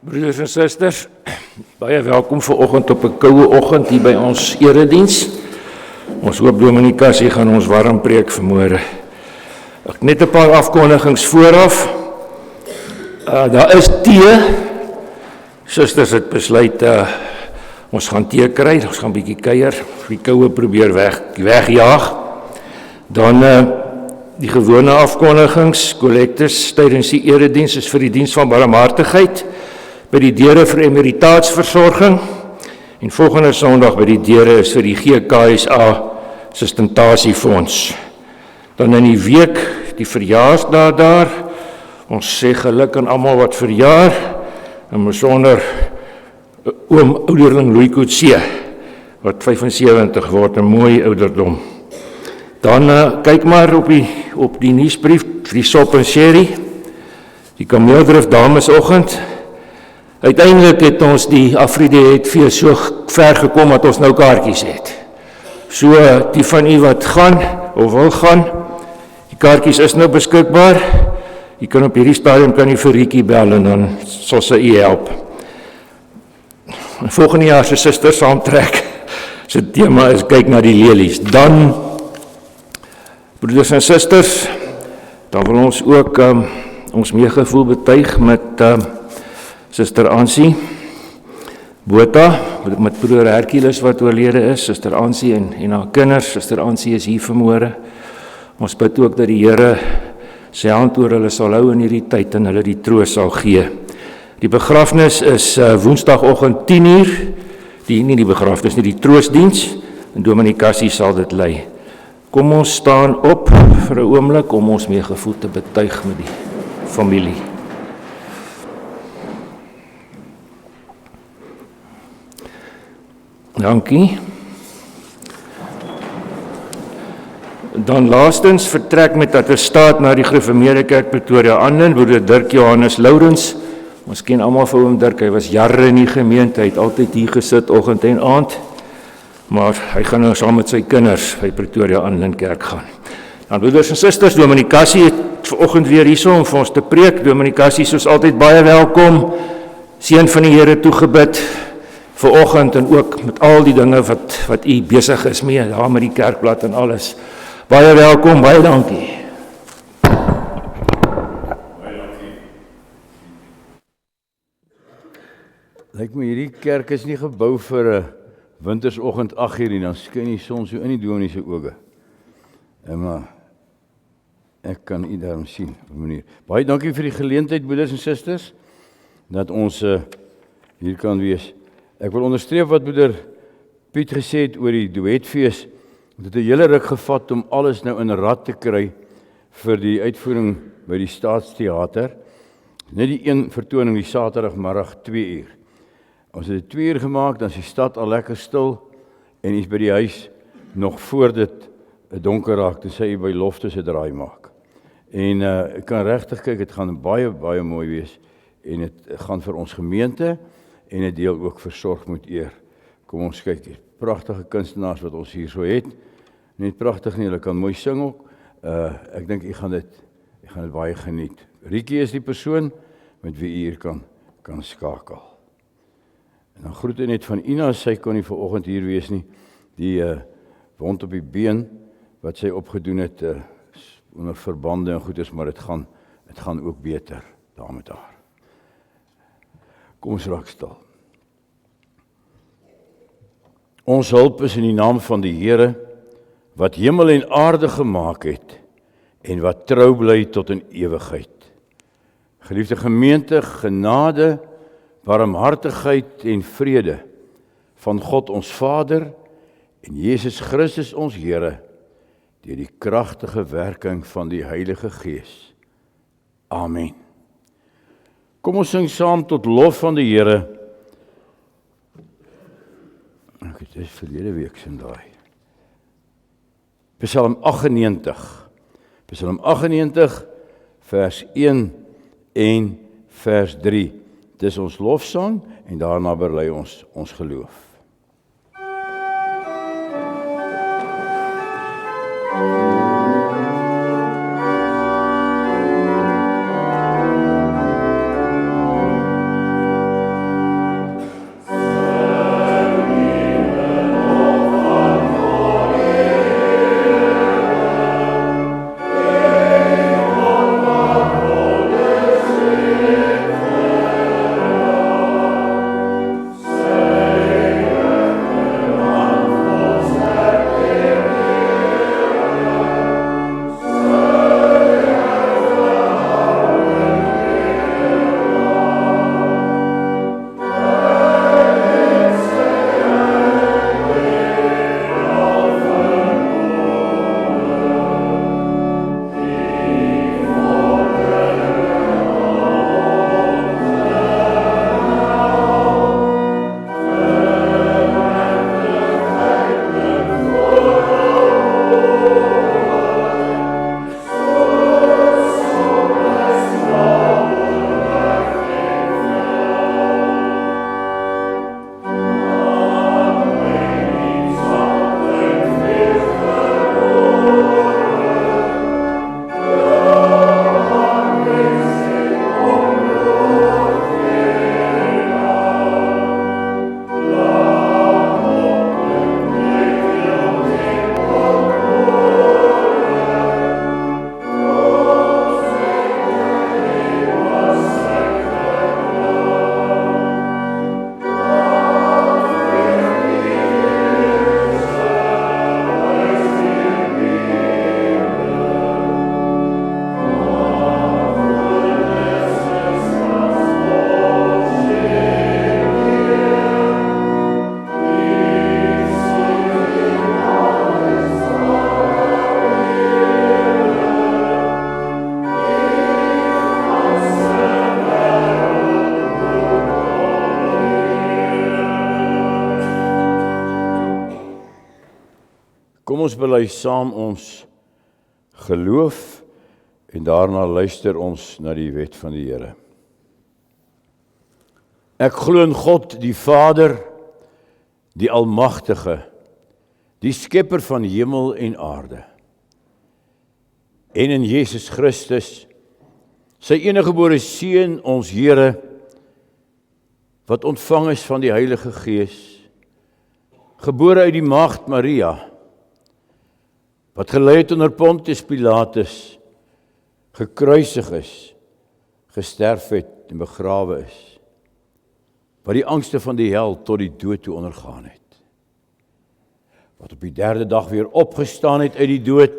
Broeders en susters, baie welkom vanoggend op 'n koue oggend hier by ons erediens. Ons hoop Dominee Cassie gaan ons warm preek vanmôre. Ek net 'n paar afkondigings vooraf. Daar is tee. Susters het besluit ons gaan tee kry, ons gaan bietjie kuier, die koue probeer wegjaag. Dan die gewone afkondigings, kollektes tydens die erediens is vir die diens van barmhartigheid, by die deure vir emeritaatsversorging, en volgende Sondag by die deure is vir die GKSA sustentasiefondse. Dan in die week, die verjaarsdae daar, ons sê geluk aan almal wat verjaar, en besonder oom ouderling Louis Coetzee, wat 75 word, 'n mooi ouderdom. Dan kyk maar op die nuusbrief, vir die sop en sherry, die kameeldrif damesoggend. Uiteindelik het ons die Afridiëtfees so ver gekom dat ons nou kaartjies het. So die van u wat gaan of wil gaan, die kaartjies is nou beskikbaar. U kan op hierdie stadium vir Riekie bel en dan sal sy u help. Volgende jaar se susters saamtrek. Se tema is kyk na die lelies. Dan broeders en susters, dan wil ons ook ons meegevoel betuig met Suster Ansie Botha, met broer Hercules wat oorlede is, Suster Ansie en haar kinders. Suster Ansie is hier vanmôre. Ons bid ook dat die Here sy hand oor hulle sal hou in hierdie tyd en hulle die troos sal gee. Die begrafnis is woensdagoggend 10:00, nie die begrafnis, nie die troosdiens, en Dominee Cassie sal dit lei. Kom ons staan op vir 'n oomblik om ons meegevoel te betuig met die familie. Dankie. Dan laastens vertrek met attestaat na die Gereformeerde Kerk Pretoria Anden, broeder Dirk Johannes Lourens. Ons ken almal vir oom Dirk, hy was jare in die gemeente, hy het altyd hier gesit, oggend en aand, maar hy gaan nou saam met sy kinders by Pretoria Anden Kerk gaan. Dan broeders en susters, Dominee Cassie het vanoggend weer hierso om vir ons te preek. Dominee Cassie, soos altyd baie welkom, seën van die Here toegebid vanoggend en ook met al die dinge wat u besig is mee, daar met die kerkblad en alles. Baie welkom, baie dankie. Lyk my hierdie kerk is nie gebou vir 'n wintersoggend 8:00 nie, dan skyn die son so in die dominee se oë. Maar ek kan u daarom sien op 'n manier. Baie dankie vir die geleentheid, broeders en susters, dat ons hier kan wees. Ek wil onderstreep wat broeder Piet gesê het oor die duetfees. Dit het 'n hele ruk gevat om alles nou in 'n rad te kry vir die uitvoering by die Staatsteater. Net die een vertoning die Saterdagmiddag 2:00. Ons het dit 2:00 gemaak, dan is die stad al lekker stil en is by die huis nog voor dit donker raak, dan sê jy by Loftus 'n draai maak. En ek kan regtig kyk, dit gaan baie, baie mooi wees en dit gaan vir ons gemeente en 'n deel ook vir sorg moet eer. Kom ons kyk, die pragtige kunstenaars wat ons hier so het, net pragtig nie, hulle kan mooi sing ook. Ek dink u gaan dit baie geniet. Riekie is die persoon met wie u hier kan skakel. En dan groete net van Ina, sy kon nie vanoggend hier wees nie, die wond op die been, wat sy opgedoen het, onder verbande en goeders, maar dit gaan ook beter, daar met haar. Kom ons raak stil. Ons hulp is in die naam van die Here, wat hemel en aarde gemaak het, en wat trou bly tot in ewigheid. Geliefde gemeente, genade, barmhartigheid en vrede van God ons Vader en Jesus Christus ons Here, deur die kragtige werking van die Heilige Gees. Amen. Kom ons sing saam tot lof van die Here. Dit is verlede week se daai. Psalm 98. Psalm 98 vers 1 en vers 3. Dis ons lofsang en daarna berei ons geloof. ons bely saam ons geloof en daarna luister ons na die wet van die Here. Ek glo in God, die Vader, die Almagtige, die Skepper van hemel en aarde, en in Jesus Christus, sy eniggebore Seun, ons Here, wat ontvang is van die Heilige Gees, gebore uit die maagd Maria, wat gelei het onder Pontius Pilatus, gekruisig is, gesterf het en begrawe is, wat die angste van die hel tot die dood toe ondergaan het, wat op die 3de dag weer opgestaan het uit die dood,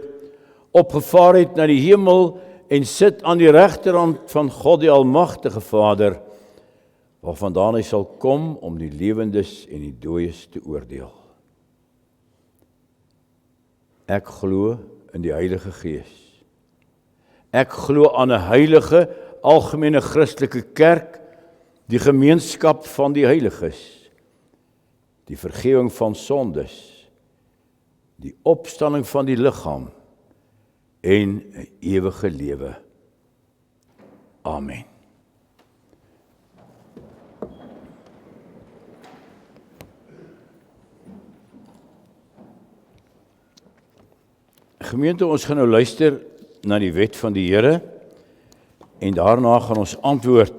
opgevaar het na die hemel en sit aan die regterhand van God die Almagtige Vader, waarvandaan hy sal kom om die lewendes en die dooies te oordeel. Ek glo in die Heilige Gees. Ek glo aan 'n heilige, algemene Christelike kerk, die gemeenskap van die heiliges, die vergifnis van sondes, die opstanding van die liggaam en 'n ewige lewe. Amen. Gemeente, ons gaan nou luister na die wet van die Here en daarna gaan ons antwoord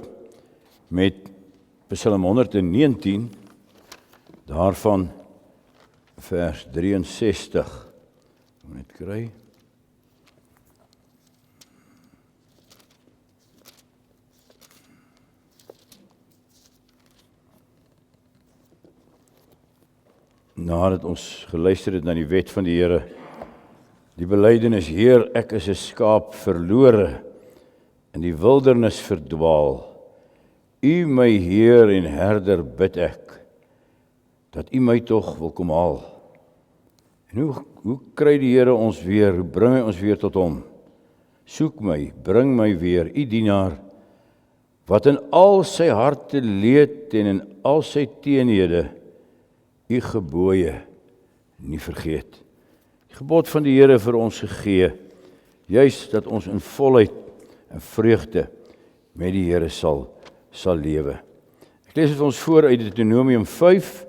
met Psalm 119, daarvan vers 63. Moet net kry. Nadat ons geluister het na die wet van die Here, die belydenis: Heer, ek is 'n skaap verlore, in die wildernis verdwaal. U my Heer en Herder bid ek, dat U my tog wil kom haal. En hoe kry die Here ons weer, hoe bring hy ons weer tot hom? Soek my, bring my weer, U dienaar, wat in al sy harte leed en in al sy teenhede U gebooie nie vergeet. Die gebod van die Here vir ons gegee, juis dat ons in volheid en vreugde met die Here sal lewe. Ek lees dit vir ons voor uit Deuteronomium 5.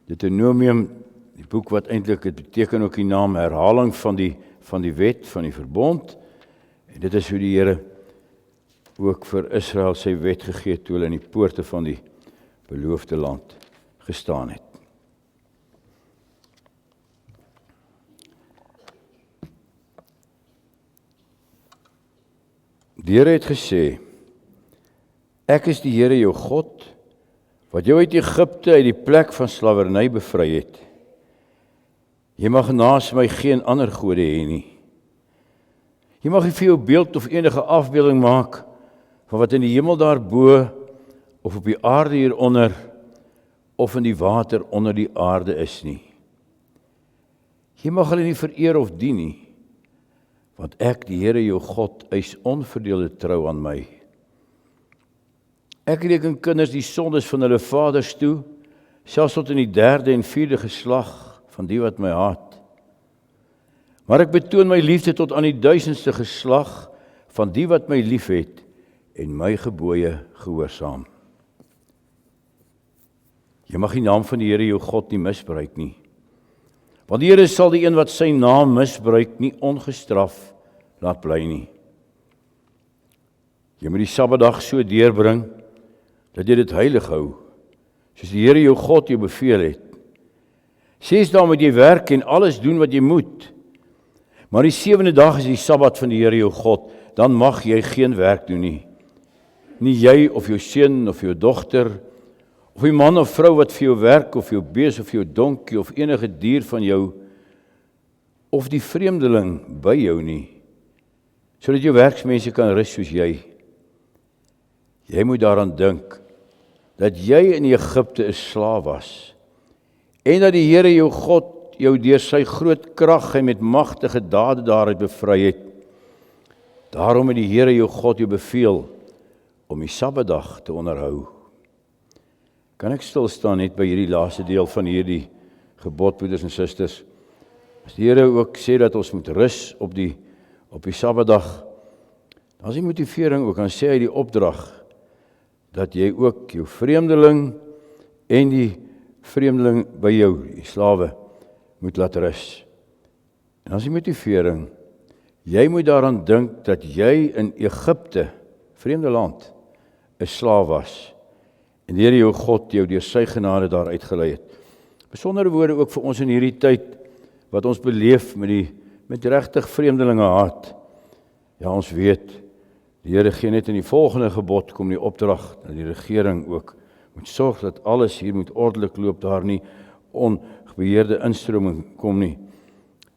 Deuteronomium, die boek wat eintlik, het beteken ook die naam herhaling van die wet, van die verbond. En dit is hoe die Here ook vir Israel sy wet gegee het, toe hulle in die poorte van die beloofde land gestaan het. Die Here het gesê: Ek is die Here jou God, wat jou uit Egipte, uit die plek van slawerny bevry het. Jy mag naas my geen ander gode hê nie. Jy mag nie vir jou beeld of enige afbeelding maak van wat in die hemel daarbo, of op die aarde hieronder, of in die water onder die aarde is nie. Jy mag hulle nie vereer of dien nie, want ek, die Here jou God, eis onverdeelde trou aan my. Ek reken kinders die sondes van hulle vaders toe, selfs tot in die 3de en 4de geslag van die wat my haat. Maar ek betoon my liefde tot aan die 1000ste geslag van die wat my liefhet en my gebooie gehoorsaam. Jy mag die naam van die Here jou God nie misbruik nie. Want die Here sal die een wat sy naam misbruik nie ongestraf laat bly nie. Jy moet die Sabbatdag so deurbring dat jy dit heilig hou, soos die Here jou God jou beveel het. 6 dae moet jy werk en alles doen wat jy moet. Maar die 7de dag is die Sabbat van die Here jou God, dan mag jy geen werk doen nie. Nie jy of jou seun of jou dogter, of die man of vrou wat vir jou werk, of jou bees of jou donkie, of enige dier van jou, of die vreemdeling by jou nie, sodat jou werksmense kan rus soos jy. Jy moet daaraan dink, dat jy in Egipte 'n slaaf was, en dat die Here jou God jou deur sy groot krag en met magtige dade daaruit bevry het. Daarom het die Here jou God jou beveel om die Sabbatdag te onderhou. Kan ek stil staan net by hierdie laaste deel van hierdie gebod, broeders en susters? As die Here ook sê dat ons moet rus op die Sabbatdag, dan is die motivering ook, dan sê hy die opdrag, dat jy ook jou vreemdeling en die vreemdeling by jou, die slawe, moet laat rus. En dan is die motivering, jy moet daaraan dink dat jy in Egipte, vreemde land, 'n slaaf was, en die Here jou God jou deur sy genade daar uitgelei het. Besondere woorde ook vir ons in hierdie tyd, wat ons beleef met regtig vreemdelinge haat. Ja, ons weet, die Here gee net in die volgende gebod, kom die opdrag, dat die regering ook moet sorg dat alles hier moet ordelik loop, daar nie onbeheerde instroming kom nie.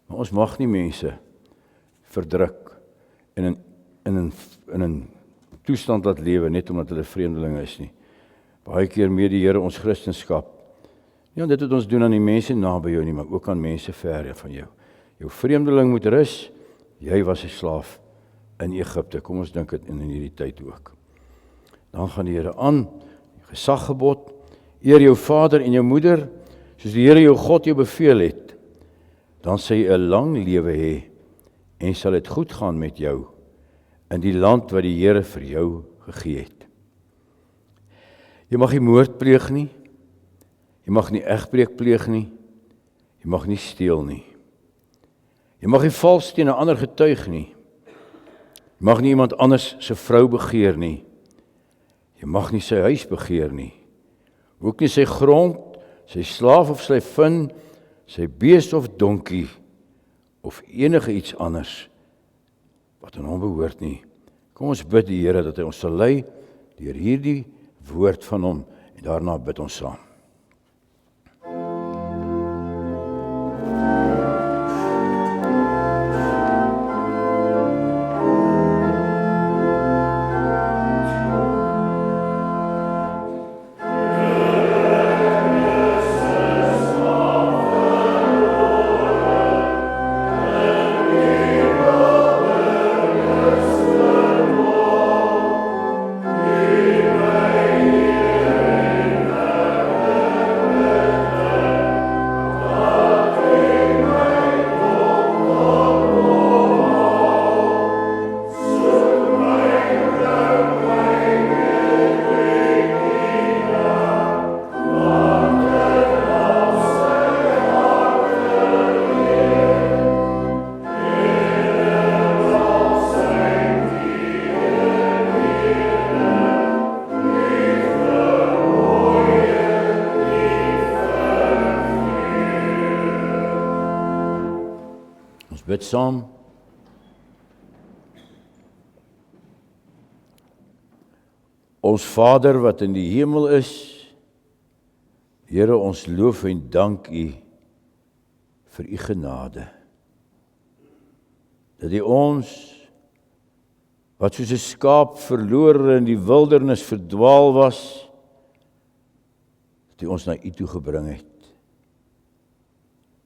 Maar ons mag nie mense verdruk en in 'n toestand laat lewe, net omdat hulle vreemdelinge is nie. Baie keer mee die Here ons Christendom, nie dit wat ons doen aan die mense naby jou nie, maar ook aan mense ver van jou. Jou vreemdeling moet rus, jy was 'n slaaf in Egipte, kom ons dink dit in hierdie tyd ook. Dan gaan die Here aan, die gesaggebod, eer jou vader en jou moeder, soos die Here jou God jou beveel het, dan sal jy 'n lang lewe hê, en sal dit goed gaan met jou, in die land wat die Here vir jou gegee het. Jy mag nie moord pleeg nie, jy mag nie egbreek pleeg nie, jy mag nie steel nie, jy mag nie vals teen 'n ander getuig nie, jy mag nie iemand anders se vrou begeer nie, jy mag nie sy huis begeer nie, ook nie sy grond, sy slaaf of sy vin, sy bees of donkie, of enige iets anders, wat aan hom behoort nie. Kom ons bid die Here dat hy ons sal lei, deur hierdie woord van hom, en daarna bid ons saam. Bid saam. Ons Vader wat in die hemel is, Here, ons loof en dank U vir U genade. Dat U ons, wat soos 'n skaap verlore in die wildernis verdwaal was, dat U ons na U toe gebring het.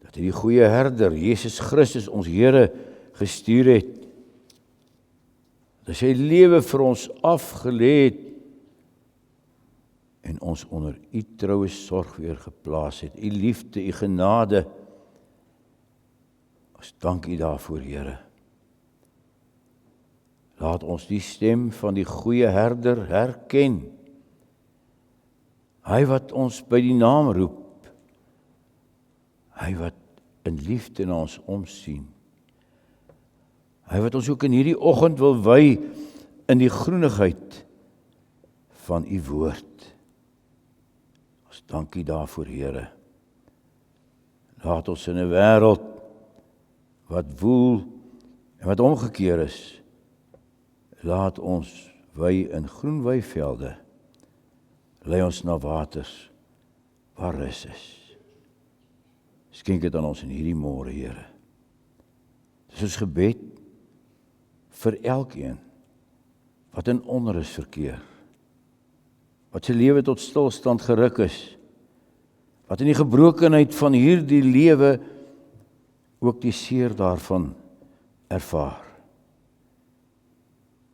Dat die goeie herder, Jesus Christus, ons Here, gestuur het. Dat sy lewe vir ons afgelê het en ons onder U troue sorg weer geplaas het. U liefde, U genade. Ons dank U daarvoor, Here. Laat ons die stem van die goeie herder herken. Hy wat ons by die naam roep. Hy wat in liefde na ons omsien. Hy wat ons ook in hierdie oggend wil wy in die groenigheid van U woord. Ons dank U daarvoor, Here. Laat ons in 'n wêreld wat woel en wat omgekeer is, laat ons wy in groen weivelde, lei ons na waters waar rus is. Skenk dit aan ons in hierdie môre, Here. Dis ons gebed vir elkeen wat in onrus verkeer, wat sy lewe tot stilstand geruk is, wat in die gebrokenheid van hierdie lewe ook die seer daarvan ervaar.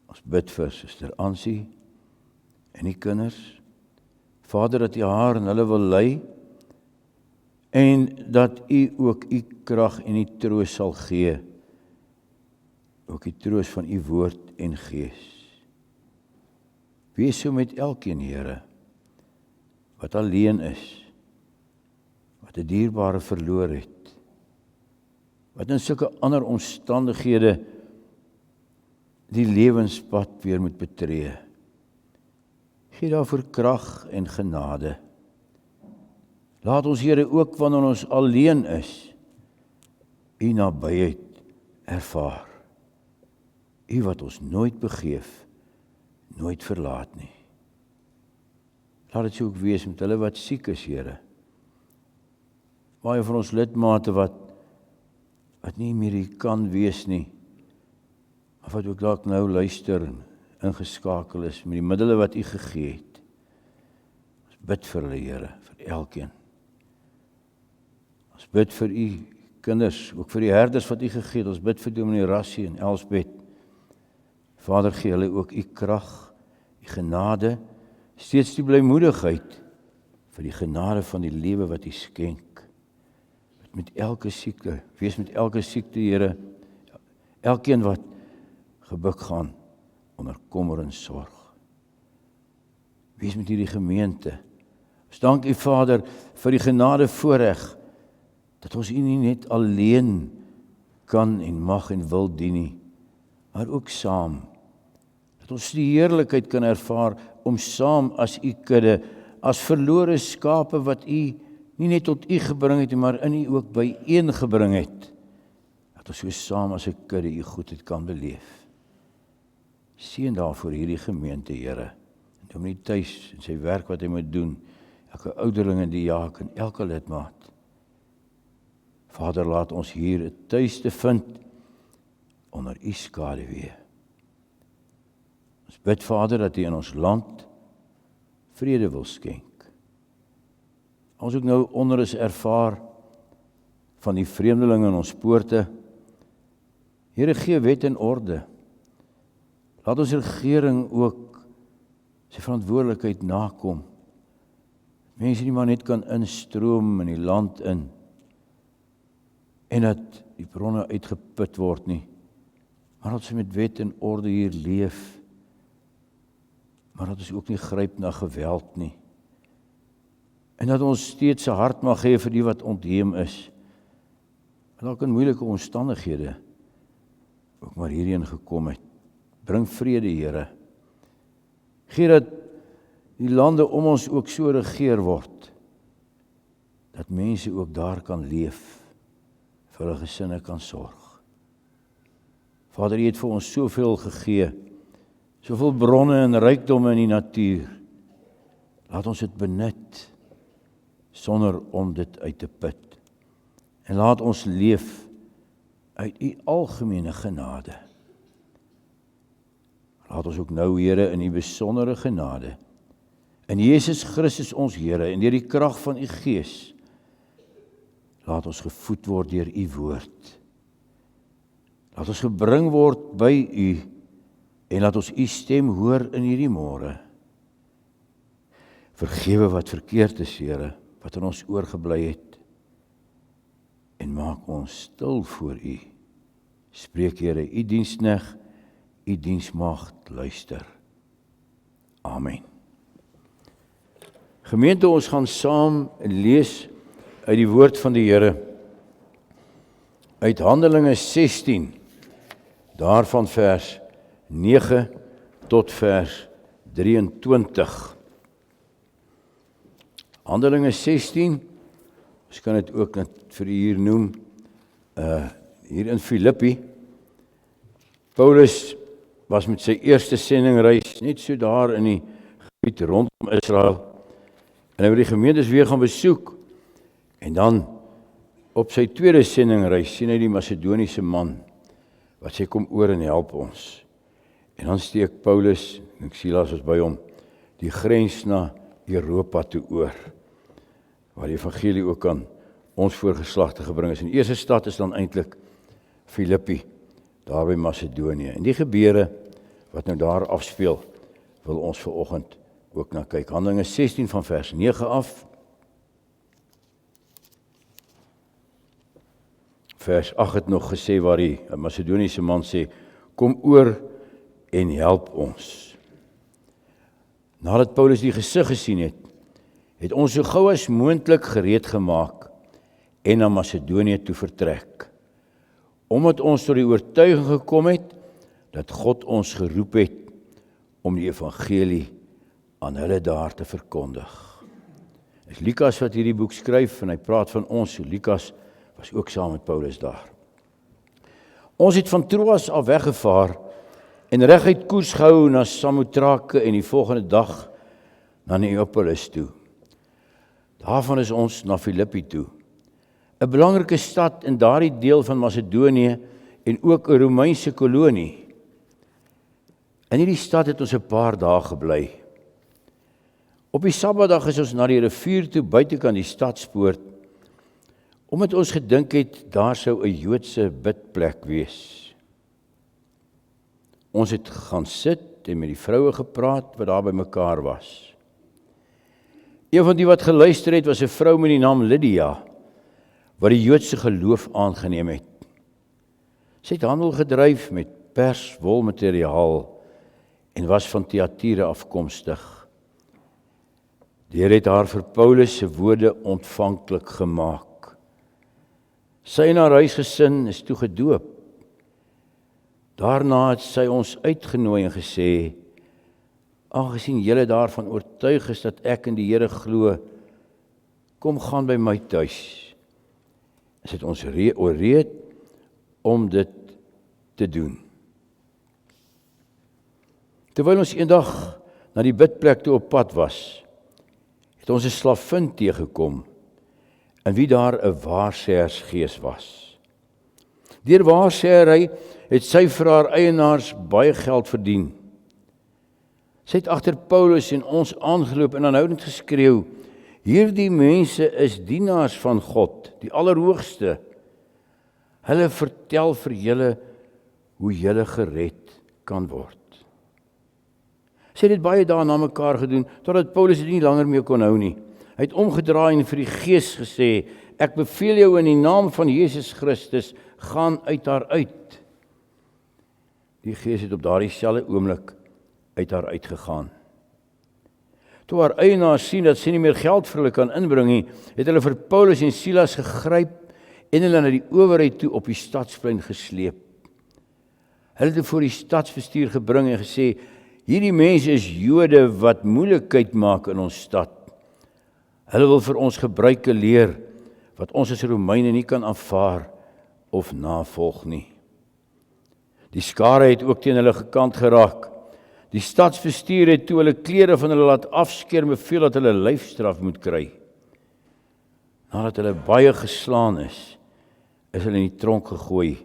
Ons bid vir Suster Ansie en die kinders, Vader, dat U haar en hulle wil lei en dat U ook U krag en U troos sal gee, ook die troos van U woord en gees. Wees so met elkeen, Here, wat alleen is, wat 'n dierbare verloor het, wat in sulke ander omstandighede die lewenspad weer moet betree. Gee daarvoor krag en genade. Laat ons, Here, ook wanneer ons alleen is, U nabyheid ervaar. U wat ons nooit begeef, nooit verlaat nie. Laat dit so ook wees met hulle wat siek is, Here. Baie van ons lidmate wat nie meer hier kan wees nie, maar wat ook dalk nou luister en ingeskakel is met die middele wat U gegee het. Ons bid vir hulle, Here, vir elkeen. Ons bid vir U kinders, ook vir die herders wat U gegee het. Ons bid vir Dominee Rassie en Elsbeth. Vader, gee hulle ook U krag, U genade, steeds die blymoedigheid vir die genade van die lewe wat U skenk. Met elke siekte, wees met elke siekte, Here, elkeen wat gebuk gaan onder kommer en sorg. Wees met hierdie gemeente. Ons dank U, Vader, vir die genade voorreg, dat ons U nie net alleen kan en mag en wil dien nie, maar ook saam. Dat ons die heerlikheid kan ervaar om saam as U kudde, as verlore skape wat U nie net tot U gebring het, maar in U ook byeen gebring het. Dat ons so saam as 'n kudde U goedheid kan beleef. Seën daarvoor hierdie gemeente, Here. En Dominee Thuis en sy werk wat hy moet doen, elke ouderling en diaken, elke lidmaat. Vader, laat ons hier 'n tuiste vind onder U skaduwee. Ons bid, Vader, dat U in ons land vrede wil skenk. Ons ook nou onrus ervaar van die vreemdelinge in ons poorte. Here, gee wet en orde. Laat ons regering ook sy verantwoordelikheid nakom. Mense nie maar net kan instroom in die land in, en dat die bronne uitgeput word nie, maar dat ons met wet en orde hier leef, maar dat ons ook nie gryp na geweld nie, en dat ons steeds 'n hart mag hê vir die wat ontheem is, en dalk in moeilike omstandighede ook maar hierheen gekom het. Bring vrede, Here. Gee dat die lande om ons ook so regeer word, dat mense ook daar kan leef, vir hulle gesinne kan sorg. Vader, U het vir ons soveel gegee, soveel bronne en rykdomme in die natuur. Laat ons dit benut, sonder om dit uit te put. En laat ons leef uit U algemene genade. Laat ons ook nou, Here, in U besondere genade, in Jesus Christus ons Here, en deur die krag van U Gees, laat ons gevoed word deur U woord. Laat ons gebring word by U, en laat ons U stem hoor in hierdie môre. Vergewe wat verkeerd is, Here, wat in ons oorgebly het, en maak ons stil voor U. Spreek, Here, U diensknegt, U diensmaagd luister. Amen. Gemeente, ons gaan saam lees uit die woord van die Here, uit Handelinge 16, daarvan vers 9 tot vers 23. Handelinge 16, ons kan dit ook net vir hier noem, hier in Filippi. Paulus was met sy eerste sendingreis net so daar in die gebied rondom Israel, en hy wil die gemeentes weer gaan besoek, en dan op sy tweede sendingreis sien hy die Macedoniese man, wat sê, kom oor en help ons. En dan steek Paulus, en Silas was by hom, die grens na Europa toe oor, waar die evangelie ook aan ons voorgeslagte gebring is. En die eerste stad is dan eintlik Filippi, daar by Macedonië. En die gebeure wat nou daar afspeel, wil ons vanoggend ook na kyk. Handelinge 16 van vers 9 af. Vers 8 het nog gesê waar die Macedoniese man sê, kom oor en help ons. Nadat Paulus die gesig gesien het ons so gou as moontlik gereed gemaak en na Macedonië toe vertrek. Omdat ons tot die oortuiging gekom het, dat God ons geroep het om die evangelie aan hulle daar te verkondig. Dit is Lukas wat hierdie boek skryf en hy praat van ons, so Lukas was ook saam met Paulus daar. Ons het van Troas af weggevaar en reguit koers gehou na Samotrake en die volgende dag na Neapolis toe. Daarvan is ons na Filippi toe, 'n belangrike stad in daardie deel van Macedonië en ook 'n Romeinse kolonie. In hierdie stad het ons 'n paar dae gebly. Op die Sabbatdag is ons na die rivier toe buitekant die stadspoort, omdat ons gedink het daar sou 'n Joodse bidplek wees. Ons het gaan sit en met die vroue gepraat wat daar by mekaar was. Een van die wat geluister het was 'n vrou met die naam Lydia, wat die Joodse geloof aangeneem het. Sy het handel gedryf met pers wolmateriaal en was van Thyatira afkomstig. Die Here het haar vir Paulus se woorde ontvanklik gemaak. Sy en haar huisgesin is toe gedoop. Daarna het sy ons uitgenooi en gesê, aangesien julle daarvan oortuig is dat ek in die Here glo, kom gaan by my tuis. Sy het ons oorreed om dit te doen. Terwyl ons eendag na die bidplek toe op pad was, het ons 'n slavin teëgekom, in wie daar 'n waarsêersgees was. Deur waarsêery het sy vir haar eienaars baie geld verdien. Sy het agter Paulus en ons aangeloop en aanhoudend geskreeu, hierdie mense is dienaars van God, die Allerhoogste. Hulle vertel vir julle hoe julle gered kan word. Sy het dit baie dae na mekaar gedoen, totdat Paulus dit nie langer meer kon hou nie. Hy het omgedraai en vir die gees gesê, ek beveel jou in die naam van Jesus Christus, gaan uit haar uit. Die gees het op daardie selfde oomblik uit haar uitgegaan. Toe haar eienaars sien dat sy nie meer geld vir hulle kan inbring nie, het hulle vir Paulus en Silas gegryp en hulle na die owerheid toe op die stadsplein gesleep. Hulle het dit voor die stadsbestuur gebring en gesê, hierdie mense is Jode wat moeilikheid maak in ons stad. Hulle wil vir ons gebruike leer, wat ons as Romeine nie kan aanvaar of navolg nie. Die skare het ook teen hulle gekant geraak. Die stadsbestuur het toe hulle klere van hulle laat afskeer en beveel dat hulle lyfstraf moet kry. Nadat hulle baie geslaan is hulle in die tronk gegooi.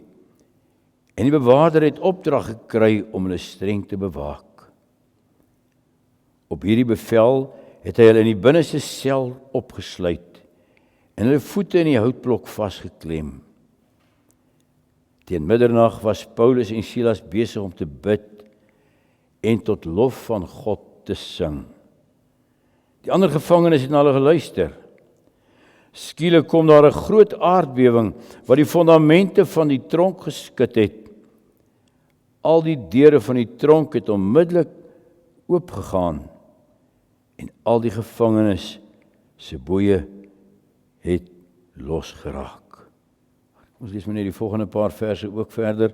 En die bewaarder het opdrag gekry om hulle streng te bewaak. Op hierdie bevel het hy hulle in die binneste sel opgesluit en hulle voete in die houtblok vasgeklem. Teen middernag was Paulus en Silas besig om te bid en tot lof van God te sing. Die ander gevangenes het na hulle geluister. Skielik kom daar 'n groot aardbewing wat die fondamente van die tronk geskud het. Al die deure van die tronk het onmiddellik oopgegaan en al die gevangenes se boeye het losgeraak. Ons lees maar net die volgende paar verse ook verder.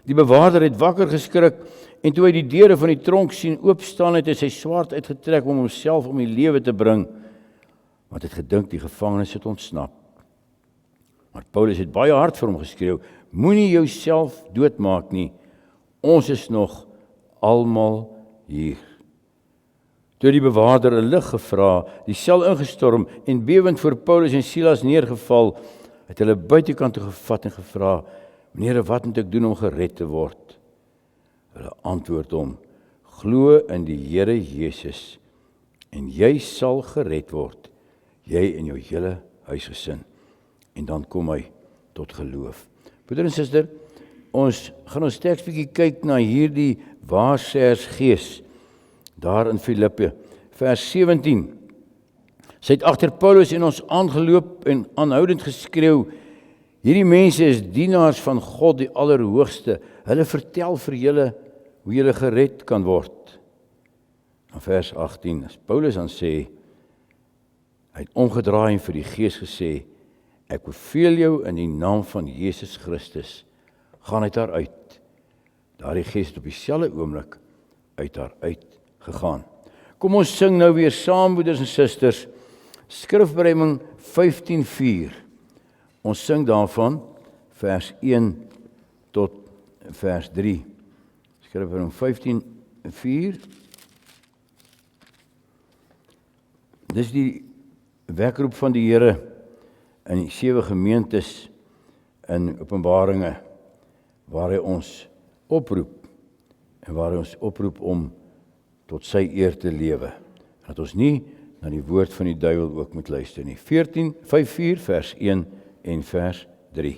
Die bewaarder het wakker geskrik en toe hy die deure van die tronk sien oopstaan het hy sy swaard uitgetrek om homself om die lewe te bring, want hy het gedink die gevangenes het ontsnap. Maar Paulus het baie hard vir hom geskreeu, moenie jouself doodmaak nie, ons is nog almal hier. Toe die bewaarder 'n lig gevra, die sel ingestorm en bewend voor Paulus en Silas neergeval, het hulle buitekant toe gevat en gevra, meneer, wat moet ek doen om gered te word? Hulle antwoord hom, glo in die Here Jesus en jy sal gered word, jy en jou hele huisgesin. En dan kom hy tot geloof. Broeder en suster, ons gaan ons teks bietjie kyk na hierdie waarsêersgees daar in Filippi, vers 17. Sy het agter Paulus en ons aangeloop en aanhoudend geskreeu, Hierdie mense is dienaars van God die Allerhoogste. Hulle vertel vir julle hoe julle gered kan word. In vers 18, as Paulus dan sê, hy het omgedraai en vir die Gees gesê, ek beveel jou in die naam van Jesus Christus, gaan uit haar uit. Daardie Gees het op dieselfde oomblik uit haar uitgegaan. Kom ons sing nou weer saam, broeders en susters, Skrifbereiding 15:4. Ons sing daarvan vers 1 tot vers 3. Skrifbereiding 15:4. Dis die wekroep van die Here in die 7 gemeentes in Openbaringe, waar hy ons oproep en waar hy ons oproep om tot sy eer te lewe. Dat ons nie na die woord van die duiwel ook moet luister nie. 5:4 vers 1 en vers 3.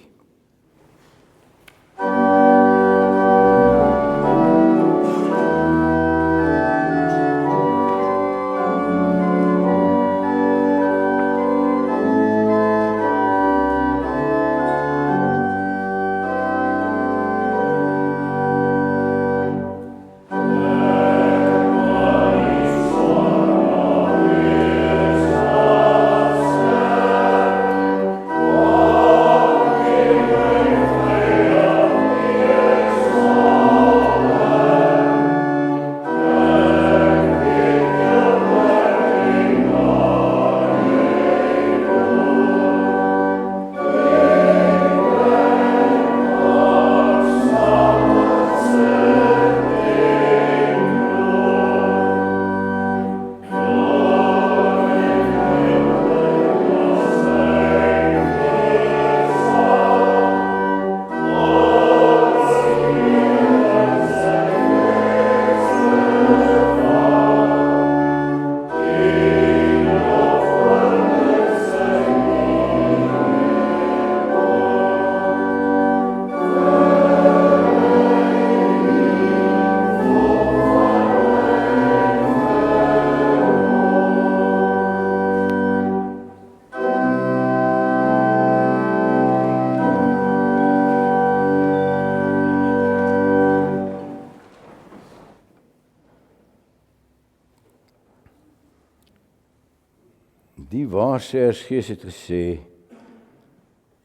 Die waarsêersgees het gesê,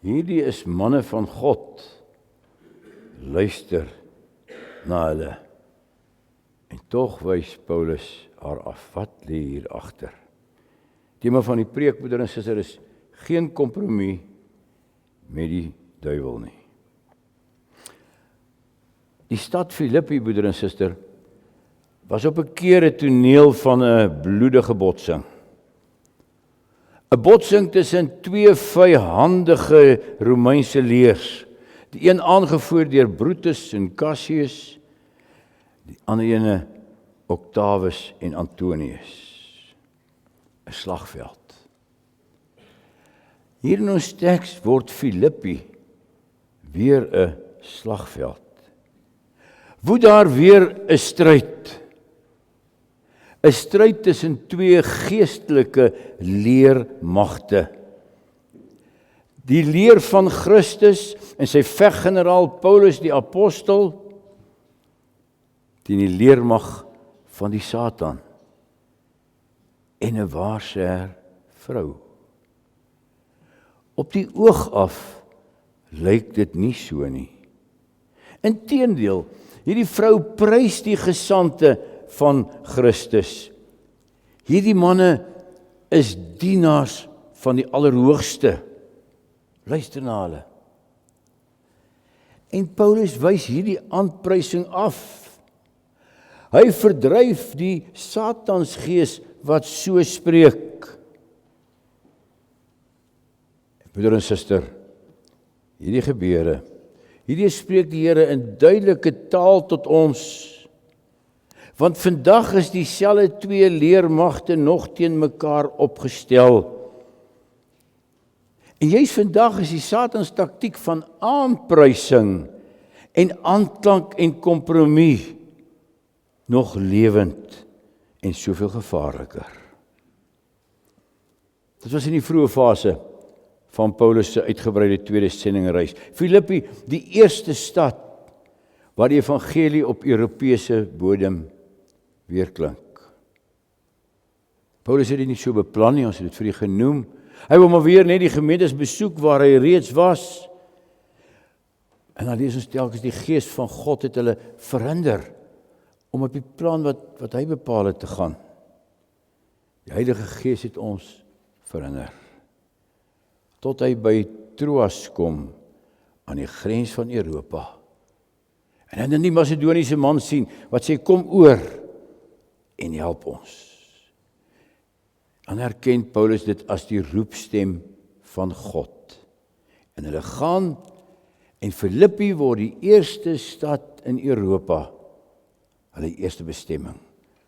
hierdie is manne van God, luister na hulle. En tog wys Paulus haar af, wat lê hier agter? Tema van die preek, broeder en suster, is geen kompromie met die duiwel nie. Die stad Filippi, broeder en suster, was op 'n keer 'n toneel van 'n bloedige botsing. 'n Botsing tussen twee vyhandige Romeinse leers. Die een aangevoer deur Brutus en Cassius, die ander ene Octavius en Antonius. 'n Slagveld. Hier in ons teks word Filippi weer 'n slagveld. Woed daar weer 'n stryd. 'n Stryd tussen twee geestelike leermagte. Die leer van Christus en sy veggeneraal Paulus die apostel teen die leermag van die Satan en 'n waarsêer vrou. Op die oog af lyk dit nie so nie. Inteendeel, hierdie vrou prys die gesandte van Christus. Hierdie manne is dienaars van die Allerhoogste. Luister na hulle. En Paulus wys hierdie aanprysing af. Hy verdryf die Satansgees wat so spreek. Broeder en suster, hierdie gebeure, hierdie spreek die Here in duidelike taal tot ons. Want vandag is dieselfde twee leermagte nog teen mekaar opgestel. En juist vandag is die Satans taktiek van aanprysing en aanklank en kompromie nog lewend en soveel gevaarliker. Dit was in die vroeë fase van Paulus se uitgebreide tweede sendingreis. Filippi, die eerste stad waar die evangelie op Europese bodem weerklink. Paulus het dit nie so beplan nie, ons het dit vir die genoem. Hy wil maar weer net die gemeentes besoek waar hy reeds was. En dan lees ons telkens die gees van God het hulle verhinder om op die plan wat hy bepaal het te gaan. Die Heilige Gees het ons verhinder. Tot hy by Troas kom aan die grens van Europa. En dan die Macedoniese man sien wat sê kom oor en help ons. Dan herken Paulus dit as die roepstem van God. En hulle gaan en Filippi word die eerste stad in Europa, hulle eerste bestemming,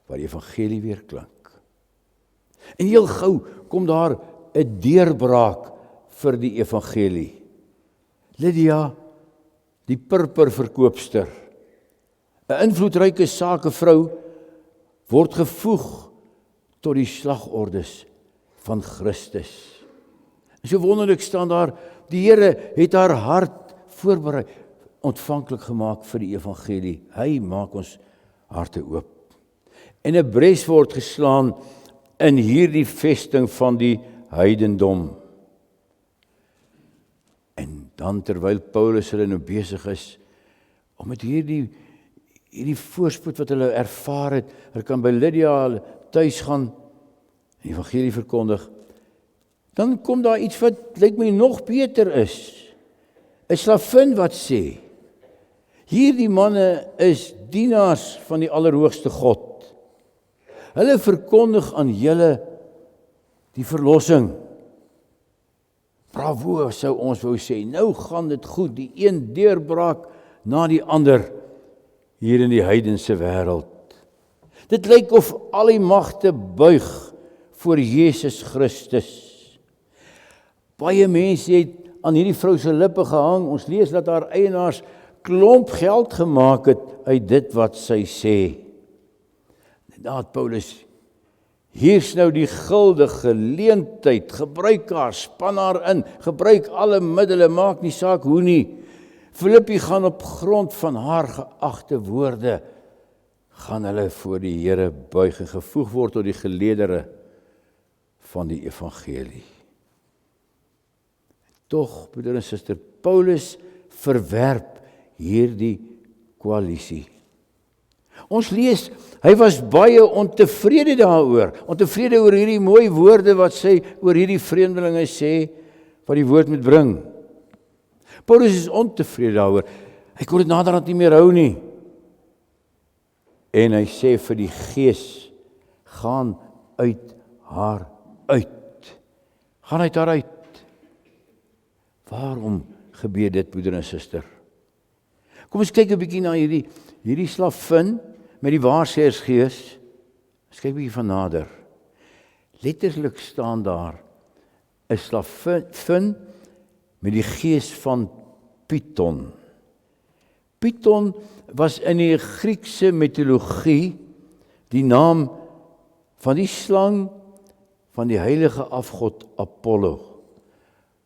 waar die evangelie weer klink. En heel gou kom daar 'n deurbraak vir die evangelie. Lydia, die purperverkoopster, 'n invloedryke sakevrou, word gevoeg tot die slagordes van Christus. En so wonderlik staan daar, die Here het haar hart voorberei, ontvanklik gemaak vir die evangelie. Hy maak ons harte oop. En 'n bres word geslaan in hierdie vesting van die heidendom. En dan terwyl Paulus hulle nou besig is om met hierdie voorspoed wat hulle ervaar het, hulle kan by Lydia tuis gaan en die evangelie verkondig, dan kom daar iets wat lyk my nog beter is. 'n Slavin wat sê, hierdie manne is dienaars van die Allerhoogste God. Hulle verkondig aan julle die verlossing. Bravo, sou ons wou sê, nou gaan dit goed, die een deurbraak na die ander hier in die heidense wêreld. Dit lyk of al die magte buig voor Jesus Christus. Baie mense het aan hierdie vrou se lippe gehang. Ons lees dat haar eienaars klomp geld gemaak het uit dit wat sy sê. Inderdaad, Paulus, hier's nou die guldige geleentheid, gebruik haar, span haar in, gebruik alle middele, maak nie saak hoe nie. Filippi gaan op grond van haar geagte woorde, gaan hulle voor die Here buig en gevoeg word tot die geleedere van die evangelie. Tog, broeder en suster, Paulus verwerp hierdie koalisie. Ons lees, hy was baie ontevrede daaroor, ontevrede oor hierdie mooi woorde wat sy oor hierdie vreemdelinge sê, wat die woord moet bring. Paulus is ontevrede daaroor, hy kon dit naderhand nie meer hou nie. En hy sê vir die gees, gaan uit haar uit. Gaan uit haar uit. Waarom gebeur dit, broeder en suster? Kom ons kyk 'n bietjie na hierdie slavin met die waarsêersgees. Ons kyk 'n bietjie van nader. Letterlik staan daar 'n slavin met die gees van Python. Python was in die Griekse mitologie die naam van die slang van die heilige afgod Apollo,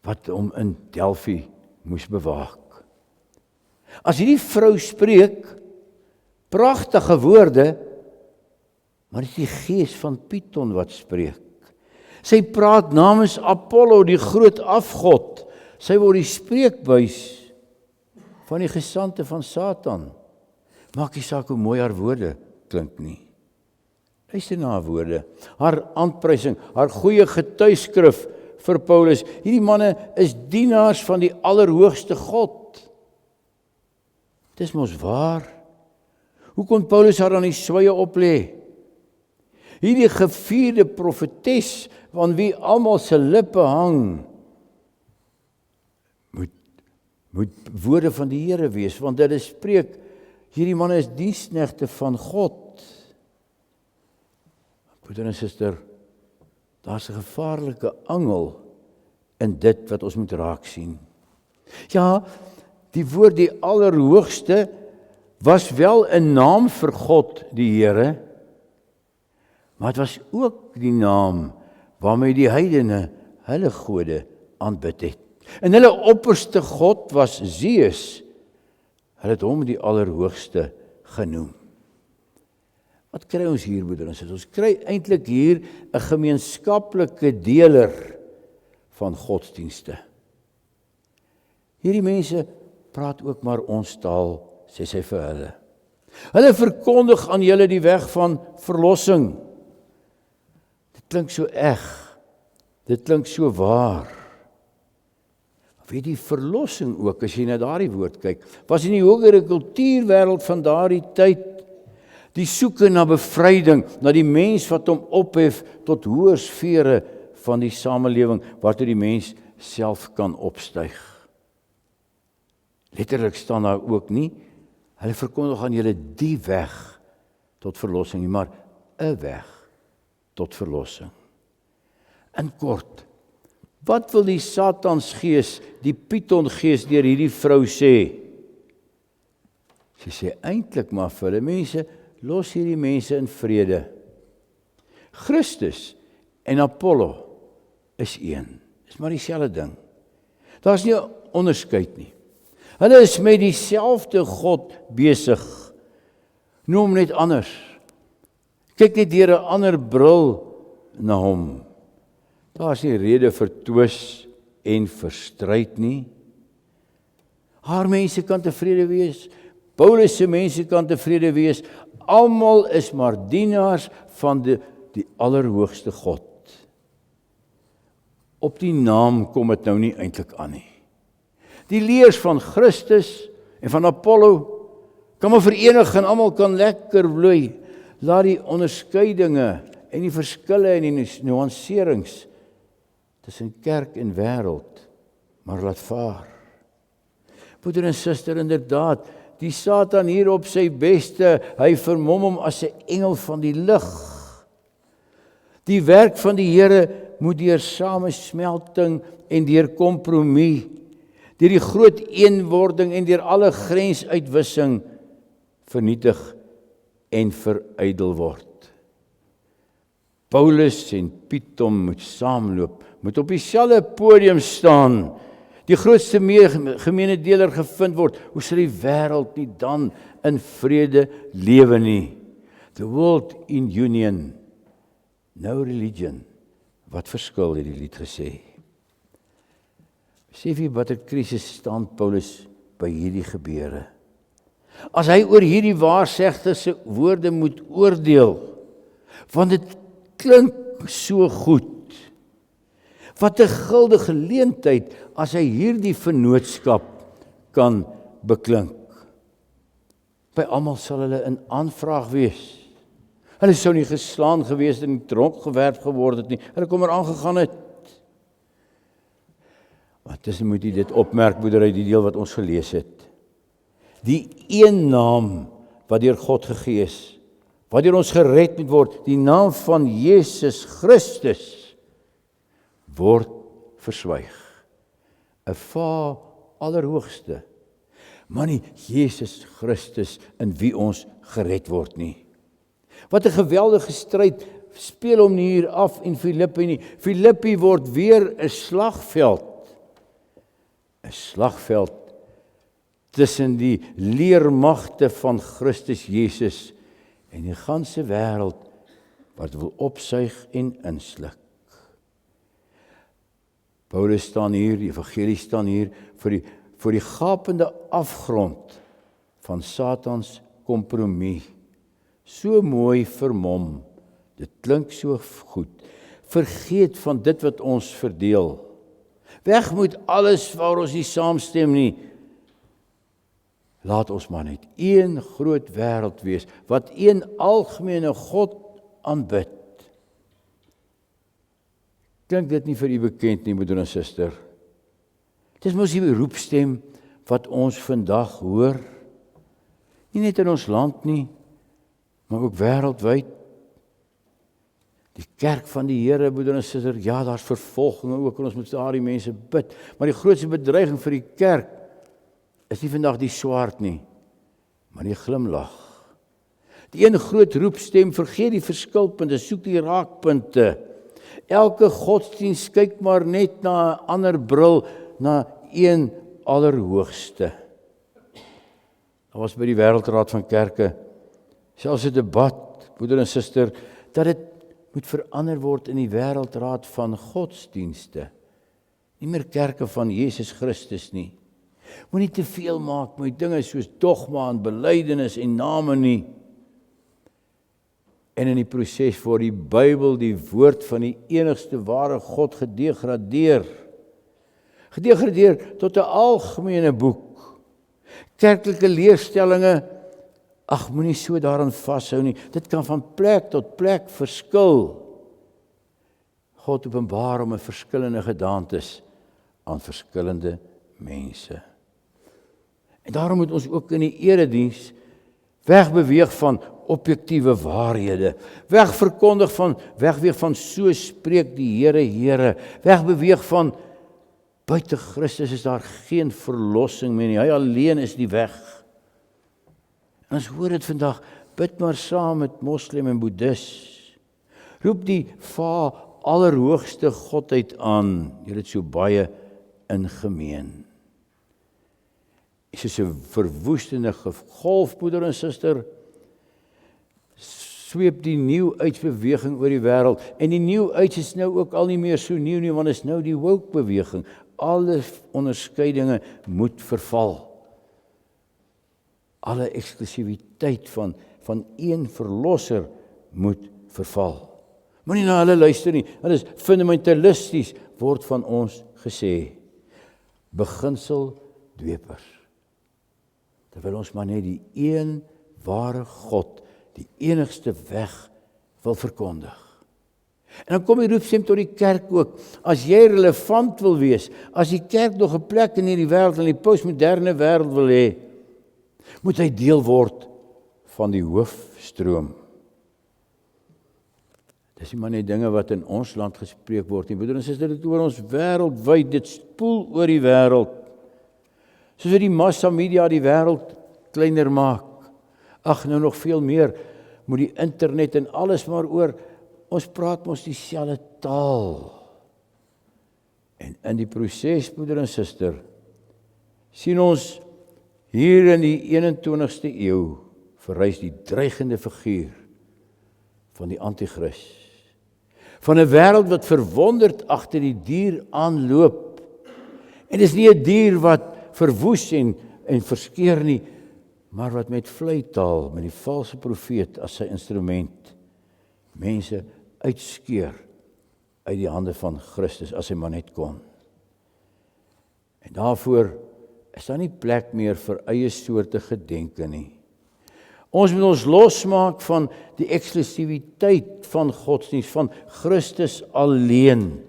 wat hom in Delphi moes bewaak. As hierdie vrou spreek, pragtige woorde, maar dit is die gees van Python wat spreek. Sy praat namens Apollo, die groot afgod. Sy word die spreekbuis van die gesandte van Satan. Maak nie saak hoe mooi haar woorde klink nie. Luister na haar woorde, haar aanprysing, haar goeie getuigskrif vir Paulus. Hierdie manne is dienaars van die Allerhoogste God. Dis mos waar. Hoe kon Paulus haar aan die swye oplê? Hierdie gevierde profetes, van wie almal se lippe hang, moet woorde van die Here wees, want dit spreek, hierdie manne is diensknegte van God. Broeder en suster, daar's 'n gevaarlike angel in dit wat ons moet raak sien. Ja, die woord die Allerhoogste was wel 'n naam vir God, die Here, maar het was ook die naam waarmee die heidene hulle gode aanbid het. En hulle opperste god was Zeus. Hulle het hom die Allerhoogste genoem. Wat kry ons hier, broeder en suster? Ons kry eintlik hier 'n gemeenskaplike deler van godsdienste. Hierdie mense praat ook maar ons taal, sê sy vir hulle. Hulle verkondig aan julle die weg van verlossing. Dit klink so eg. Dit klink so waar. Weet die verlossing ook, as jy na daardie woord kyk, was in die hogere kultuurwêreld van daardie tyd die soeke na bevryding, na die mens wat hom ophef tot hoër sfere van die samelewing, waartoe die mens self kan opstyg. Letterlik staan daar ook nie, hulle verkondig aan julle die weg tot verlossing nie, maar 'n weg tot verlossing. In kort, wat wil die Satansgees, die Pythongees deur hierdie vrou sê? Sy sê eintlik maar vir hulle mense, los hierdie mense in vrede. Christus en Apollo is een. Dis maar dieselfde ding. Daar's nie 'n onderskeid nie. Hulle is met dieselfde God besig. Noem hom net anders. Kyk net deur 'n ander bril na hom. Daar's nie rede vir twis en vir stryd nie. Haar mense kan tevrede wees. Paulus se mense kan tevrede wees. Almal is maar dienaars van die Allerhoogste God. Op die naam kom dit nou nie eintlik aan nie. Die leers van Christus en van Apollo kan maar verenig en almal kan lekker bloei. Laat die onderskeidinge en die verskille en die nuanserings tussen kerk en wêreld maar laat vaar. Broeder en suster, inderdaad, die Satan hier op sy beste, hy vermom hom as 'n engel van die lig. Die werk van die Here moet deur samesmelting en deur kompromie, deur die groot eenwording en deur alle grensuitwissing vernietig en verydel word. Paulus en Python moet saamloop, moet op dieselfde podium staan, die grootste gemeene deler gevind word. Hoe sal die wêreld nie dan in vrede lewe nie? The world in union, no religion. Wat verskil, het die lied gesê. Besef jy watter krisis staan Paulus by hierdie gebeure? As hy oor hierdie waarsegter se woorde moet oordeel, want dit klink so goed. Wat 'n guldige geleentheid as hy hierdie vennootskap kan beklink. By almal sal hulle in aanvraag wees. Hulle sou nie geslaan gewees en in die tronk gewerp geword het nie. Hulle kom aangegaan het. Maar tussen moet jy dit opmerk, broeder, uit die deel wat ons gelees het. Die een naam wat deur God gegee is, wat deur ons gered moet word, die naam van Jesus Christus, word verswyg. 'n Va Allerhoogste, maar nie Jesus Christus in wie ons gered word nie. Wat 'n geweldige stryd speel hom nie hier af in Filippi nie. Filippi word weer 'n slagveld. 'n Slagveld tussen die leermagte van Christus Jesus en die ganse wêreld wat wil opsuig en insluk. Paulus staan hier, die evangelie staan hier vir die gapende afgrond van Satans kompromie. So mooi vermom, dit klink so goed. Vergeet van dit wat ons verdeel. Weg moet alles waar ons nie saamstem nie. Laat ons maar net een groot wêreld wees, wat een algemene God aanbid. Klink dit nie vir u bekend nie, broeder en suster? Dis mos die roepstem wat ons vandag hoor. Nie net in ons land nie, maar ook wêreldwyd. Die kerk van die Here, broeder en suster, ja, daar's vervolging ook en ons moet daardie mense bid. Maar die grootste bedreiging vir die kerk is nie vandag die swaard nie, maar die glimlag. Die een groot roepstem, vergeet die verskilpunte, soek die raakpunte. Elke godsdienst kyk maar net na 'n ander bril, na een allerhoogste. Daar was by die Wêreldraad van Kerke selfs 'n debat, broeder en suster, dat dit moet verander word in die Wêreldraad van Godsdienste. Nie meer kerke van Jesus Christus nie. Moenie te veel maak met dinge soos dogma en belydenis en name nie. En in die proses word die Bybel, die woord van die enigste ware God, gedegradeer. Gedegradeer tot 'n algemene boek. Kerklike leerstellinge, ag, moenie so daaraan vashou nie. Dit kan van plek tot plek verskil. God openbaar hom in verskillende gedaantes aan verskillende mense. En daarom moet ons ook in die erediens wegbeweeg van objektiewe waarhede, wegweeg van so spreek die Here, Here, wegbeweeg van buite Christus is daar geen verlossing meer nie, hy alleen is die weg. En ons hoor dit vandag, bid maar saam met moslim en boeddhis, roep die allerhoogste Godheid aan, julle het so baie in gemeen. Soos 'n verwoestende golf, broeder en suster, sweep die nieuwheidsbeweging oor die wêreld, en die nieuwheids is nou ook al nie meer so nieuw nie, want is nou die woke beweging. Alle onderskeidinge moet verval. Alle eksklusiwiteit van een verlosser moet verval. Moenie na hulle luister nie, hulle is fundamentalisties, word van ons gesê. Beginseldwepers. Terwyl ons maar net die een ware God, die enigste weg wil verkondig. En dan kom die roepstem tot die kerk ook. As jy relevant wil wees, as die kerk nog 'n plek in hierdie wêreld, in die postmoderne wêreld wil hê, moet hy deel word van die hoofstroom. Dis nie maar net dinge wat in ons land gespreek word nie. Broeder en suster, dit oor ons wêreldwyd, dit spoel oor die wêreld. Soos die massamedia die wêreld kleiner maak. Ag, nou nog veel meer, moet die internet en alles maar oor, ons praat mos dieselfde taal. En in die proses, broeder en suster, sien ons hier in die 21ste eeu, verrys die dreigende figuur van die anti-kris. Van 'n wêreld wat verwonderd agter die dier aanloop. En dis nie 'n dier wat verwoes en verskeer nie, maar wat met vleitaal, met die valse profeet as sy instrument, mense uitskeer uit die hande van Christus, as hy maar net kon. En daarvoor is daar nie plek meer vir eie soorte gedenke nie. Ons moet ons losmaak van die eksklusiwiteit van godsdienst, van Christus alleen.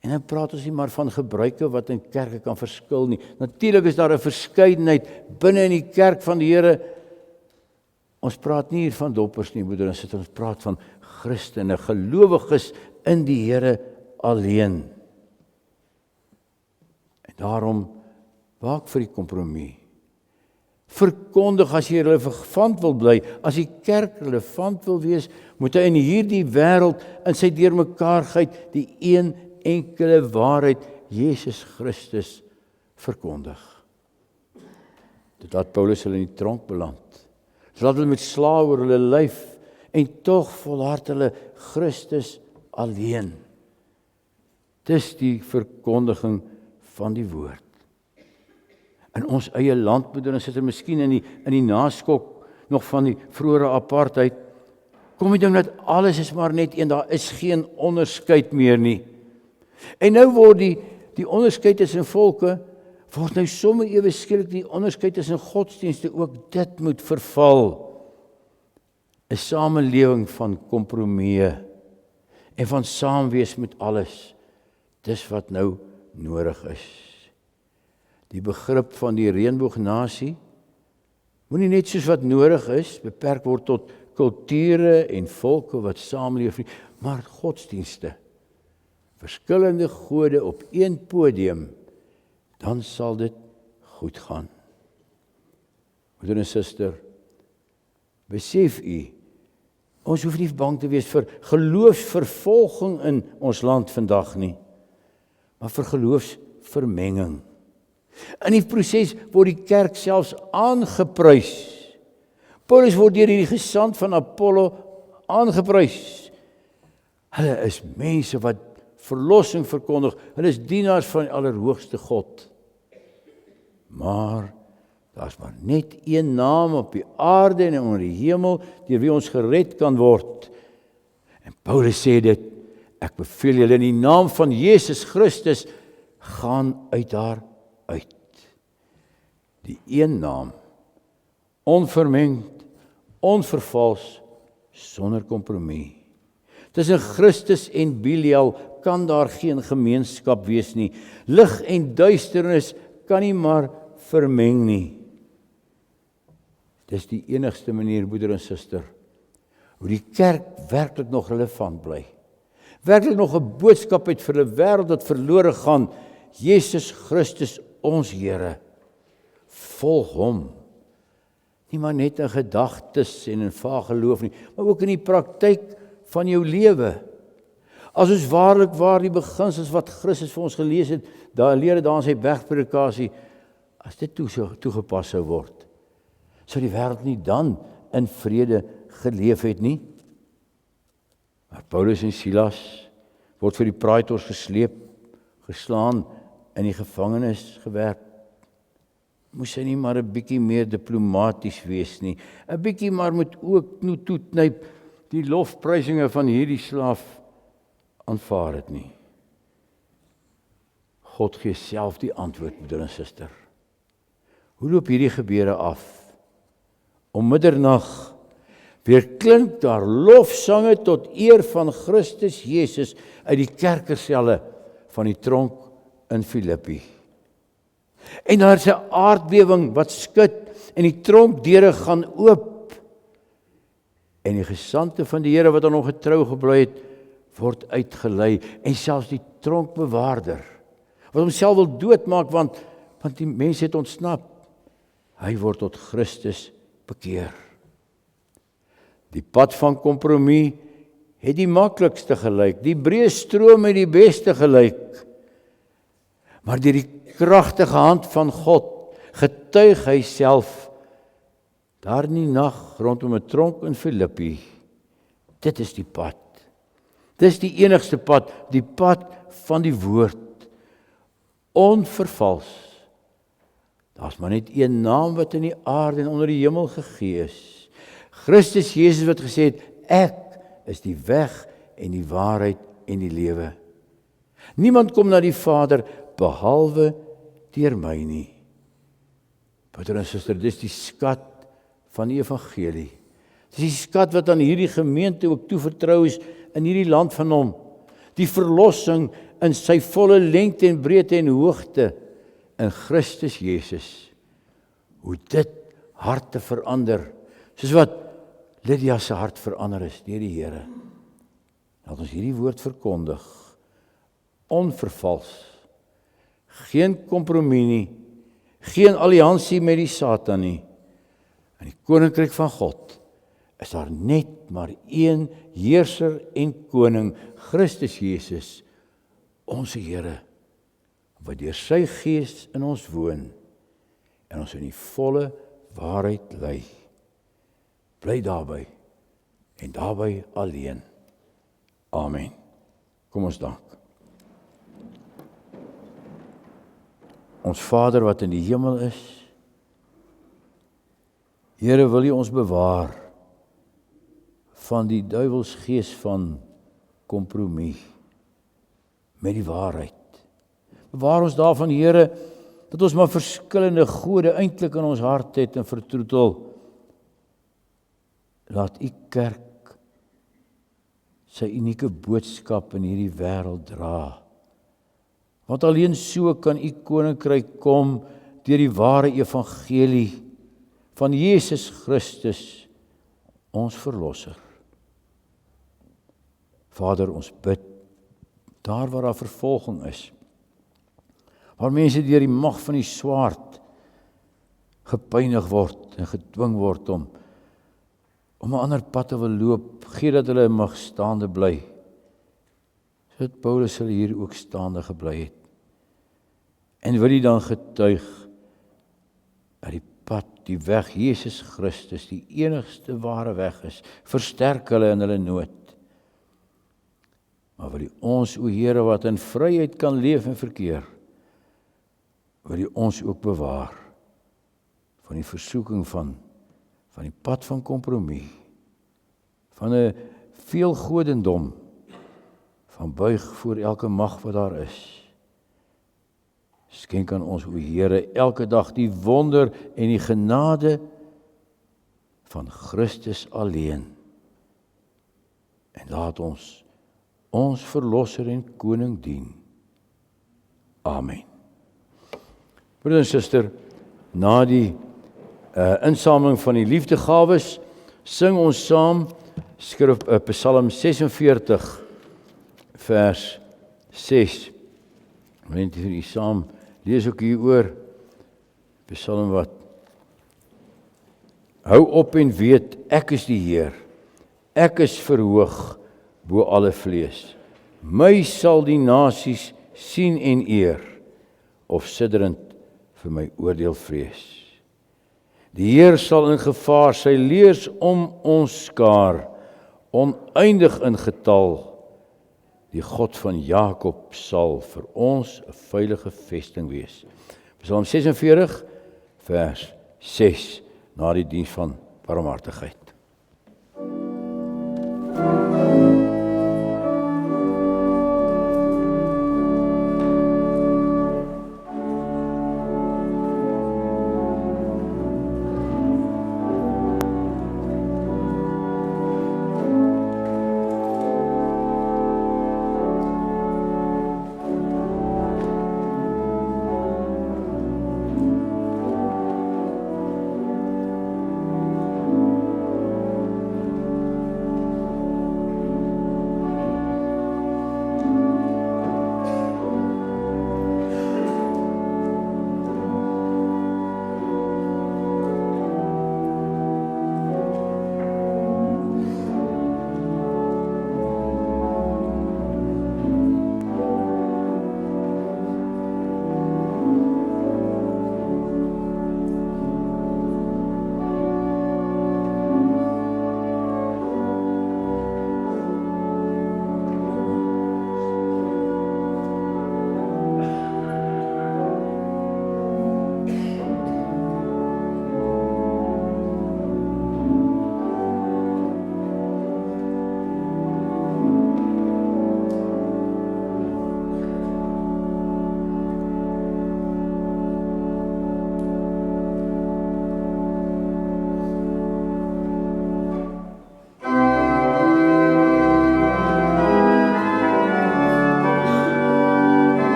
En dan praat ons nie maar van gebruike wat in kerke kan verskil nie. Natuurlik is daar 'n verskeidenheid binne in die kerk van die Here. Ons praat nie hier van doppers nie, broeder en suster, ons praat van Christene, gelowiges in die Here alleen. En daarom waak vir die kompromie. Verkondig as jy relevant wil bly, as die kerk relevant wil wees, moet hy in hierdie wêreld in sy deurmekaarheid die een enkele waarheid, Jesus Christus, verkondig. Dit laat Paulus hulle in die tronk beland. Dit laat hulle met slae oor hulle lyf, en tog volhard hulle Christus alleen. Dis die verkondiging van die woord. In ons eie land, broeder en suster, miskien in die naskok nog van die vroeëre apartheid, kom die ding dat alles is maar net een, daar is geen onderskeid meer nie. En nou word die onderskeid tussen volke, word nou sommer ewe skielik die onderskeid tussen godsdienste ook, dit moet verval. 'n Samelewing van kompromieë en van saamwees met alles, dis wat nou nodig is. Die begrip van die reënboognasie moenie net soos wat nodig is, beperk word tot kulture en volke wat saamleef nie, maar godsdienste, verskillende gode op een podium, dan sal dit goed gaan. Broeder en suster, besef u, Ons hoef nie bang te wees vir geloofsvervolging in ons land vandag nie, maar vir geloofsvermenging. In die proses word die kerk selfs aangeprys. Paulus word deur hierdie gesant van Apollo aangeprys. Hulle is mense wat verlossing verkondig. Hulle is dienaars van die Allerhoogste God. Maar daar's maar net een naam op die aarde en onder die hemel deur wie ons gered kan word. En Paulus sê dit, ek beveel julle in die naam van Jesus Christus, gaan uit daar uit. Die een naam, onvermengd, onvervals, sonder kompromie. Tussen Christus en Belial kan daar geen gemeenskap wees nie. Lig en duisternis kan nie maar vermeng nie. Dis die enigste manier, broeder en suster, hoe die kerk werklik nog relevant bly. Werklik nog 'n boodskap het vir 'n wêreld wat verlore gaan. Jesus Christus, ons Here. Volg hom. Nie maar net in gedagtes en in vaag geloof nie, maar ook in die praktyk van jou lewe. As ons waarlik waar die beginsels wat Christus vir ons gelees het, daar leer daar in sy bergpredikasie, as dit toegepas sou word, sou die wêreld nie dan in vrede geleef het nie. Maar Paulus en Silas word vir die praaitors gesleep, geslaan, in die gevangenis gewerp. Moes hy nie maar 'n bietjie meer diplomaties wees nie. 'n Bietjie maar moet ook nou toeknyp die lofprysinge van hierdie slaaf aanvaar het nie. God gee self die antwoord, broeder en suster. Hoe loop hierdie gebeure af? Om middernag weer klink daar lofsange tot eer van Christus Jesus uit die kerkerselle van die tronk in Filippi. En daar is 'n aardbewing wat skud en die tronkdeure gaan oop. En die gesandte van die Here wat aan hom getrou gebly het, word uitgelei en selfs die tronkbewaarder wat homself wil doodmaak want die mense het ontsnap. Hy word tot Christus bekeer. Die pad van kompromie het die maklikste gelyk, die breë stroom het die beste gelyk. Maar deur die kragtige hand van God getuig hy self daar in die nag rondom 'n tronk in Filippi. Dit is die pad. Dis die enigste pad, die pad van die woord. Onvervals. Daar's maar net een naam wat in die aarde en onder die hemel gegee is. Christus Jesus wat gesê het, ek is die weg en die waarheid en die lewe. Niemand kom na die Vader behalwe deur my nie. Broeder en suster, dis die skat van die evangelie. Dis die skat wat aan hierdie gemeente ook toevertrou is in hierdie land van hom. Die verlossing in sy volle lengte en breedte en hoogte in Christus Jesus. Hoe dit harte verander, soos wat Lydia se hart verander is deur die Here. Laat ons hierdie woord verkondig. Onvervals. Geen kompromie nie. Geen alliansie met die Satan nie. In die koninkryk van God is daar net maar een heerser en koning, Christus Jesus, ons Here, wat deur sy gees in ons woon en ons in die volle waarheid lei. Bly daarby en daarby alleen. Amen. Kom ons dank. Ons Vader wat in die hemel is, Here, wil U ons bewaar van die duiwelsgees van kompromie met die waarheid. Bewaar ons daarvan, Here, dat ons maar verskillende gode eintlik in ons hart het en vertroetel. Laat U kerk sy unieke boodskap in hierdie wêreld dra. Want alleen so kan U koninkryk kom deur die ware evangelie van Jesus Christus, ons verlosser. Vader, ons bid, daar waar daar vervolging is, waar mense deur die mag van die swaard gepynig word en gedwing word om om 'n ander pad te wil loop, gee dat hulle mag staande bly. Sodat Paulus hulle hier ook staande gebly het. En wil hy dan getuig dat die pad, die weg, Jesus Christus, die enigste ware weg is, versterk hulle in hulle nood. Maar wil hy ons, o Here, wat in vryheid kan leef en verkeer, wil hy ons ook bewaar van die versoeking van die pad van kompromie, van 'n veelgodendom, van buig voor elke mag wat daar is. Skenk aan ons, o Here, elke dag die wonder en die genade van Christus alleen. En laat ons Verlosser en Koning dien. Amen. Broeder en suster, na die insameling van die liefdegawes, sing ons saam skrif Psalm 46 vers 6. Wanneer jy saam lees ook hieroor, Psalm wat: Hou op en weet, ek is die Heer, ek is verhoog bo alle vlees. My sal die nasies sien en eer, of sidderend vir my oordeel vrees. Die Heer sal in gevaar sy leers om ons skaar, oneindig in getal. Die God van Jakob sal vir ons 'n veilige vesting wees. Psalm 46 vers 6, na die diens van barmhartigheid.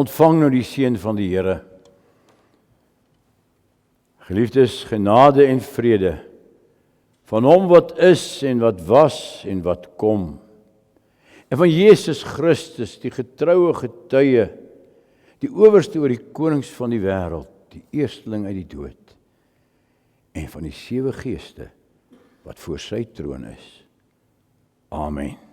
Ontvang nou die seën van die Here. Geliefdes, genade en vrede van hom wat is en wat was en wat kom, en van Jesus Christus, die getroue getuie, die owerste oor die konings van die wêreld, die eersteling uit die dood, en van die 7 geeste wat voor sy troon is. Amen.